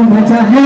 मजा है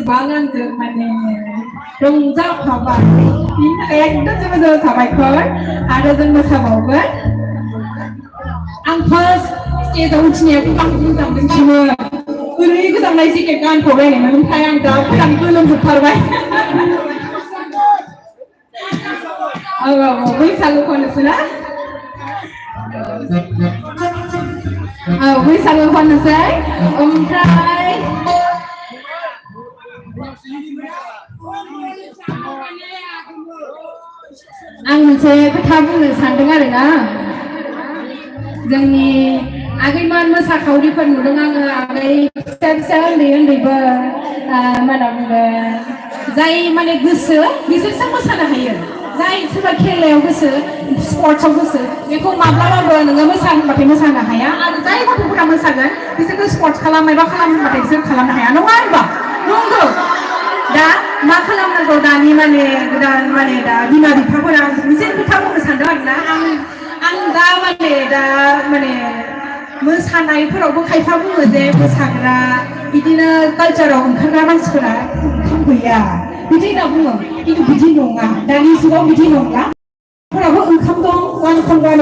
बांगांजों माने रंजाफाबाय बिनि थाखाय एकदम जोबोद जोबोद साबायखर आरो जों मोसाबावगोन आं फार्स्ट स्टेजाव उथिनायाव गोबां गोजांदोंसोमोन ओरै गोजांनाय जेकेट गानफबलायनायमोन ओमफ्राय आं दा फैनानै गोलोमजोबथारबाय औ बैसागु खनोसै ना बैसागो खननोसै ओमफ्राय आं मोनसे खोथा बुंनो सानदों आरोना जोंनि आगैमोन मोसाखावरिफोर नुदों आङो आगै फिसा फिसा उन्दै उन्दैबो मा होनना बुंगोन जाय माने गोसो बिसोरसो मोसानो हायो जाय सोरबा खेलायाव गोसो स्पर्ट्सआव गोसो बेखौ माब्लाबाबो नोङो मोसानो होनबाथाय मोसानो हाया आरो जाय गथ'फोरा मोसागोन बिसोरखौ स्पर्ट्स खालाम माबा खालाम होनबाथाय बिसोर खालामनो हाया नङा होनबा नंगौ दा मा खालामनांगौ दानि माने गोदान माने दा बिमा बिफाफोरा मोनसे खोथा बुंनो सानदों आरोना आं दा माने मोसानायफोरावबो खायफा बुङो जे मोसाग्रा बिदिनो कालचाराव ओंखारग्रा मानसिफोरा ओंखाम गैया बिदि होनना बुङो खिन्थु बिदि नङा दानि जुगाव बिदि नंला फोराबो ओंखाम दं गान खनग्रा